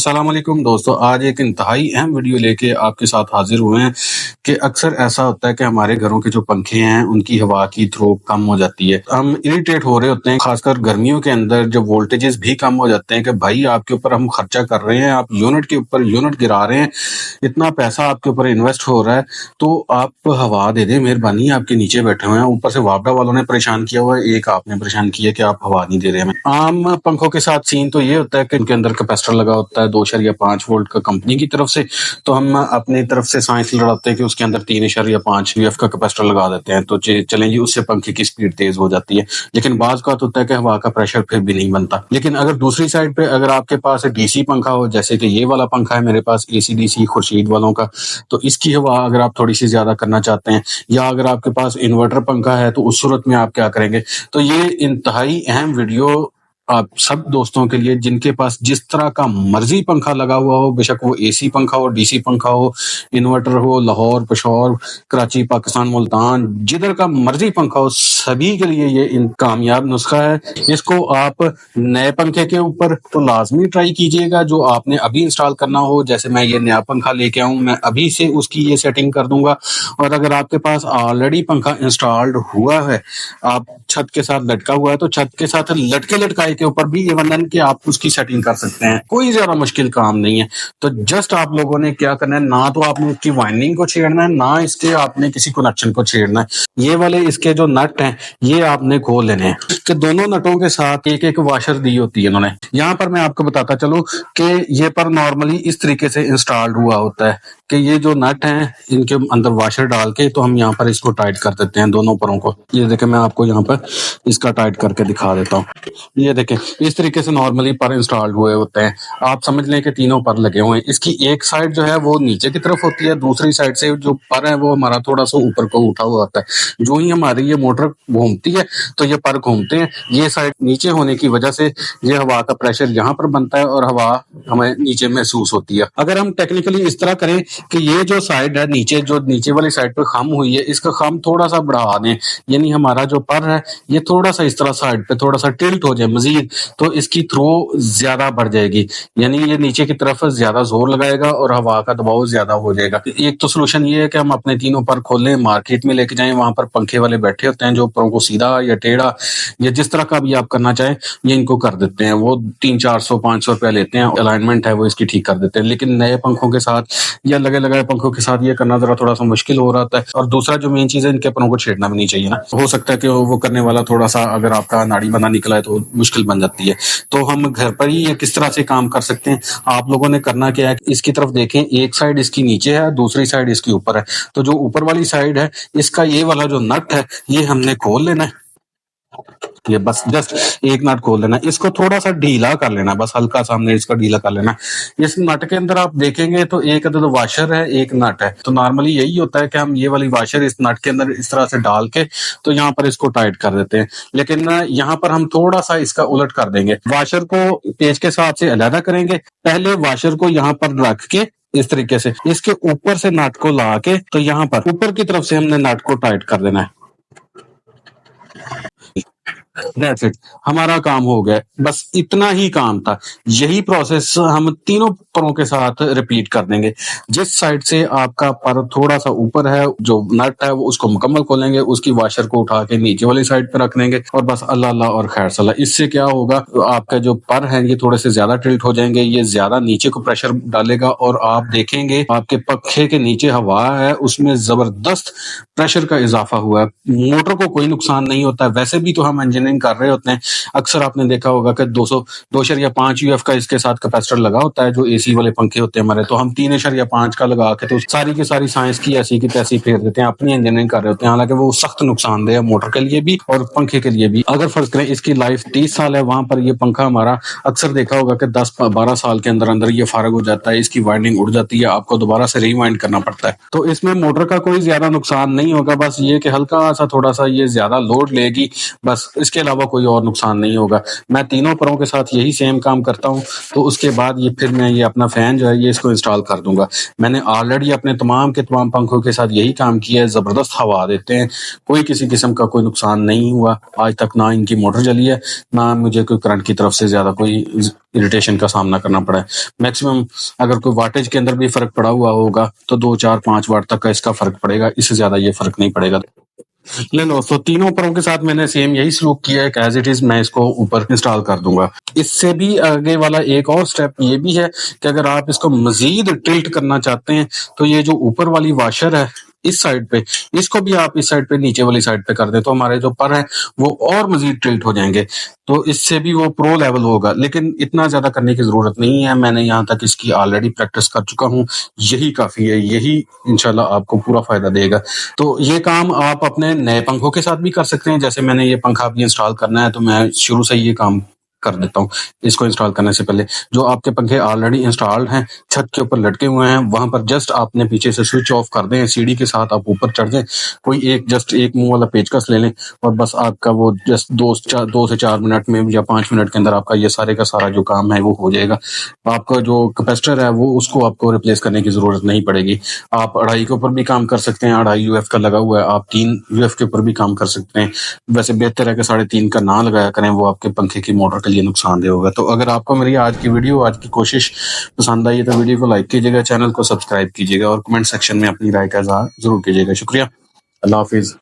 السلام علیکم دوستو، آج ایک انتہائی اہم ویڈیو لے کے آپ کے ساتھ حاضر ہوئے ہیں کہ اکثر ایسا ہوتا ہے کہ ہمارے گھروں کے جو پنکھے ہیں ان کی ہوا کی تھرو کم ہو جاتی ہے. ہم اریٹیٹ ہو رہے ہوتے ہیں، خاص کر گرمیوں کے اندر جب وولٹیجز بھی کم ہو جاتے ہیں کہ بھائی آپ کے اوپر ہم خرچہ کر رہے ہیں، آپ یونٹ کے اوپر یونٹ گرا رہے ہیں، اتنا پیسہ آپ کے اوپر انویسٹ ہو رہا ہے تو آپ ہوا دے دیں، مہربانی. آپ کے نیچے بیٹھے ہوئے ہیں، اوپر سے واپڈا والوں نے پریشان کیا ہوا ہے، ایک آپ نے پریشان کیا کہ آپ ہوا نہیں دے رہے ہمیں. عام پنکھوں کے ساتھ سین تو یہ ہوتا ہے کہ ان کے اندر کیپیسٹر لگا ہوتا ہے 2.5 وولٹ کا کمپنی کی طرف سے، تو ہم اپنی طرف سے سائنس لڑاتے ہیں کہ اس کے اندر 3.5 وی ایف کا کیپیسٹر لگا دیتے ہیں تو چلیں جی، اس سے پنکھے کی سپیڈ تیز ہو جاتی ہے. لیکن بعض کا ہوتا ہے کہ ہوا کا پریشر پھر بھی نہیں بنتا. لیکن اگر دوسری سائڈ پہ اگر آپ کے پاس ڈی سی پنکھا ہو، جیسے کہ یہ والا پنکھا ہے میرے پاس اے سی ڈی سی خورشید والوں کا، تو اس کی ہوا اگر آپ تھوڑی سی زیادہ کرنا چاہتے ہیں، یا اگر آپ کے پاس انورٹر پنکھا ہے تو اس صورت میں آپ کیا کریں گے. تو یہ انتہائی اہم ویڈیو آپ سب دوستوں کے لیے جن کے پاس جس طرح کا مرضی پنکھا لگا ہوا ہو، بے شک وہ اے سی پنکھا ہو، ڈی سی پنکھا ہو، انورٹر ہو، لاہور، پشاور، کراچی، پاکستان، ملتان، جدھر کا مرضی پنکھا ہو، سبھی کے لیے یہ کامیاب نسخہ ہے. اس کو آپ نئے پنکھے کے اوپر تو لازمی ٹرائی کیجئے گا، جو آپ نے ابھی انسٹال کرنا ہو. جیسے میں یہ نیا پنکھا لے کے آؤں، میں ابھی سے اس کی یہ سیٹنگ کر دوں گا. اور اگر آپ کے پاس آلریڈی پنکھا انسٹالڈ ہوا ہے، آپ چھت کے ساتھ لٹکا ہوا ہے، تو چھت کے ساتھ لٹکائے کے اوپر بھی ایون کہ آپ اس کی سیٹنگ کر سکتے ہیں. کوئی زیادہ مشکل کام نہیں ہے. تو جسٹ آپ لوگوں نے کیا کرنا ہے، نہ تو آپ نے اس کی وائنڈنگ کو چھیڑنا ہے، نہ اس کے آپ نے کسی کنیکشن کو چھیڑنا ہے. یہ والے اس کے جو نٹ ہیں یہ آپ نے کھول لینے ہیں کہ دونوں نٹوں کے ساتھ ایک ایک واشر دی ہوتی ہے انہوں نے. یہاں پر میں آپ کو بتاتا چلوں کہ یہ پر نارملی اس طریقے سے انسٹالڈ ہوا ہوتا ہے کہ یہ جو نٹ ہیں ان کے اندر واشر ڈال کے تو ہم یہاں پر اس کو ٹائٹ کر دیتے ہیں دونوں پروں کو. یہ دیکھیں، میں آپ کو یہاں پر اس کا ٹائٹ کر کے دکھا دیتا ہوں. یہ دیکھیں، اس طریقے سے نارملی پر انسٹالڈ ہوئے ہوتے ہیں. آپ سمجھ لیں کہ تینوں پر لگے ہوئے ہیں. اس کی ایک سائڈ جو ہے وہ نیچے کی طرف ہوتی ہے، دوسری سائڈ سے جو پر ہے وہ ہمارا تھوڑا سا اوپر کو اٹھا ہوا ہوتا ہے. جو ہی ہماری یہ موٹر گھومتی ہے تو یہ پر گھومتے ہیں. یہ سائڈ نیچے ہونے کی وجہ سے یہ ہوا کا پریشر یہاں پر بنتا ہے اور ہوا ہمیں نیچے محسوس ہوتی ہے. اگر ہم ٹیکنیکلی اس طرح کریں کہ یہ جو سائڈ ہے نیچے، جو نیچے والی سائڈ پہ خم ہوئی ہے، اس کا خم تھوڑا سا بڑھا دیں، یعنی ہمارا جو پر ہے یہ تھوڑا سا اس طرح سائڈ پہ تھوڑا سا ٹلٹ ہو جائے مزید، تو اس کی تھرو زیادہ بڑھ جائے گی، یعنی یہ نیچے کی طرف زیادہ زور لگائے گا اور ہوا کا دباؤ زیادہ ہو جائے گا. ایک تو سولوشن یہ ہے کہ ہم اپنے تینوں پر کھولیں، مارکیٹ میں لے کے جائیں، وہاں پر پنکھے والے بیٹھے ہوتے ہیں جو پروں کو سیدھا یا ٹیڑھا یا جس طرح کا بھی آپ کرنا چاہیں یہ ان کو کر دیتے ہیں. وہ 300-400-500 روپیہ لیتے ہیں، الائنمنٹ ہے وہ اس کی ٹھیک کر دیتے ہیں. لیکن نئے پنکھوں کے ساتھ یا لگے پنکھوں کے ساتھ یہ کرنا ذرا تھوڑا سا مشکل ہو رہا ہے. اور دوسرا جو مین چیز ہے، ان کے پروں کو چھیڑنا بھی نہیں چاہیے نا. ہو سکتا ہے کہ وہ کرنے والا تھوڑا سا اگر آپ کا ناڑی بنا نکلا ہے تو مشکل بن جاتی ہے. تو ہم گھر پر ہی یہ کس طرح سے کام کر سکتے ہیں. آپ لوگوں نے کرنا کیا ہے، اس کی طرف دیکھیں، ایک سائڈ اس کی نیچے ہے، دوسری سائڈ اس کی اوپر ہے. تو جو اوپر والی سائڈ ہے اس کا یہ والا جو نٹ ہے یہ ہم نے کھول لینا ہے. یہ بس جسٹ ایک نٹ کھول لینا ہے، اس کو تھوڑا سا ڈھیلا کر لینا ہے، بس ہلکا سا ہم نے اس کا ڈھیلا کر لینا ہے. اس نٹ کے اندر آپ دیکھیں گے تو ایک عدد واشر ہے، ایک نٹ ہے. تو نارملی یہی ہوتا ہے کہ ہم یہ والی واشر اس نٹ کے اندر اس طرح سے ڈال کے تو یہاں پر اس کو ٹائٹ کر دیتے ہیں. لیکن یہاں پر ہم تھوڑا سا اس کا الٹ کر دیں گے، واشر کو پیچ کے ساتھ سے علیحدہ کریں گے. پہلے واشر کو یہاں پر رکھ کے اس طریقے سے اس کے اوپر سے نٹ کو لا کے تو یہاں پر اوپر کی طرف سے ہم نے نٹ کو ٹائٹ کر دینا ہے. That's it. ہمارا کام ہو گیا. بس اتنا ہی کام تھا. یہی پروسیس ہم تینوں پروں کے ساتھ ریپیٹ کر دیں گے. جس سائڈ سے آپ کا پر تھوڑا سا اوپر ہے، جو نٹ ہے وہ اس کو مکمل کھولیں گے، اس کی واشر کو اٹھا کے نیچے والی سائڈ پہ رکھ دیں گے اور بس اللہ اللہ اور خیر صلاح. اس سے کیا ہوگا، آپ کا جو پر ہے یہ تھوڑے سے زیادہ ٹلٹ ہو جائیں گے، یہ زیادہ نیچے کو پریشر ڈالے گا اور آپ دیکھیں گے آپ کے پنکھے کے نیچے ہوا ہے اس میں زبردست پریشر کا اضافہ ہوا ہے. موٹر کو کوئی نقصان نہیں ہوتا ہے. ویسے بھی تو ہم انجینئرنگ کر رہے ہوتے ہیں، اکثر آپ نے دیکھا ہوگا کہ 2.5 یو ایف کا اس کے ساتھ کیپیسٹر لگا ہوتا ہے جو اے سی والے پنکھے ہوتے ہیں ہمارے. تو ہم 3.5 کا لگا کے تو ساری کی ساری سائنس کی ایسی کی تیسی پھیر دیتے ہیں، اپنی انجینئرنگ کر رہے ہوتے ہیں. حالانکہ وہ سخت نقصان دہ ہے موٹر کے لیے بھی اور پنکھے کے لیے بھی. اگر فرض کریں اس کی لائف 30 سال ہے، وہاں پر یہ پنکھا ہمارا اکثر دیکھا ہوگا کہ 10-12 سال کے اندر اندر یہ فارغ ہو جاتا ہے، اس کی وائنڈنگ اڑ جاتی ہے، آپ کو دوبارہ سے ری وائنڈ کرنا پڑتا ہے. تو اس میں موٹر کا کوئی زیادہ نقصان نہیں ہوگا، بس یہ کہ ہلکا سا تھوڑا سا یہ زیادہ لوڈ لے گی. بس اس اس کے علاوہ کوئی اور نقصان نہیں ہوگا. میں تینوں پروں کے ساتھ یہی سیم کام کرتا ہوں. تو اس کے بعد یہ پھر میں یہ اپنا فین جو ہے یہ اس کو انسٹال کر دوں گا. میں نے آلریڈی اپنے تمام کے تمام پنکھوں کے ساتھ یہی کام کیا ہے. زبردست ہوا دیتے ہیں, کوئی کسی قسم کا کوئی نقصان نہیں ہوا آج تک. نہ ان کی موٹر چلی ہے, نہ مجھے کوئی کرنٹ کی طرف سے زیادہ کوئی اریٹیشن کا سامنا کرنا پڑا ہے. میکسیمم اگر کوئی واٹیج کے اندر بھی فرق پڑا ہوا ہوگا تو 2 4 5 واٹ تک کا اس کا فرق پڑے گا, اس سے زیادہ یہ فرق نہیں پڑے گا. لے لو. تو تینوں پروں کے ساتھ میں نے سیم یہی سلوک کیا ہے کہ ایز اٹ از میں اس کو اوپر انسٹال کر دوں گا. اس سے بھی آگے والا ایک اور سٹیپ یہ بھی ہے کہ اگر آپ اس کو مزید ٹلٹ کرنا چاہتے ہیں تو یہ جو اوپر والی واشر ہے اس سائڈ پہ, اس کو بھی آپ اس سائڈ پہ نیچے والی سائڈ پہ کر دیں تو ہمارے جو پر ہیں وہ اور مزید ٹلٹ ہو جائیں گے. تو اس سے بھی وہ پرو لیول ہوگا, لیکن اتنا زیادہ کرنے کی ضرورت نہیں ہے. میں نے یہاں تک اس کی آلریڈی پریکٹس کر چکا ہوں, یہی کافی ہے, یہی انشاءاللہ آپ کو پورا فائدہ دے گا. تو یہ کام آپ اپنے نئے پنکھوں کے ساتھ بھی کر سکتے ہیں. جیسے میں نے یہ پنکھا بھی انسٹال کرنا ہے تو میں شروع سے یہ کام کر دیتا ہوں. اس کو انسٹال کرنے سے پہلے جو آپ کے پنکھے آلریڈی انسٹالڈ ہیں, چھت کے اوپر لٹکے ہوئے ہیں, وہاں پر جسٹ آپ نے پیچھے سے سوئچ آف کر دیں, سیڑھی کے ساتھ آپ اوپر چڑھ جائیں, کوئی ایک منہ والا پیچکس لے لیں اور بس آپ کا وہ جسٹ 2 سے 4 منٹ میں یا 5 منٹ کے اندر آپ کا یہ سارے کا سارا جو کام ہے وہ ہو جائے گا. آپ کا جو کیپیسٹر ہے وہ اس کو آپ کو ریپلیس کرنے کی ضرورت نہیں پڑے گی. آپ 2.5 کے اوپر بھی کام کر سکتے ہیں, 2.5 UF کا لگا ہوا ہے, آپ 3 UF کے اوپر بھی کام کر سکتے ہیں. ویسے بہتر ہے کہ 3.5 کا نہ لگایا کریں, وہ آپ کے پنکھے کی موٹر کے لیے نقصان دہ ہوگا. تو اگر آپ کو میری آج کی ویڈیو, آج کی کوشش پسند آئی ہے تو ویڈیو کو لائک کیجیے گا, چینل کو سبسکرائب کیجیے گا اور کمنٹ سیکشن میں اپنی رائے کا اظہار ضرور کیجیے گا. شکریہ. اللہ حافظ.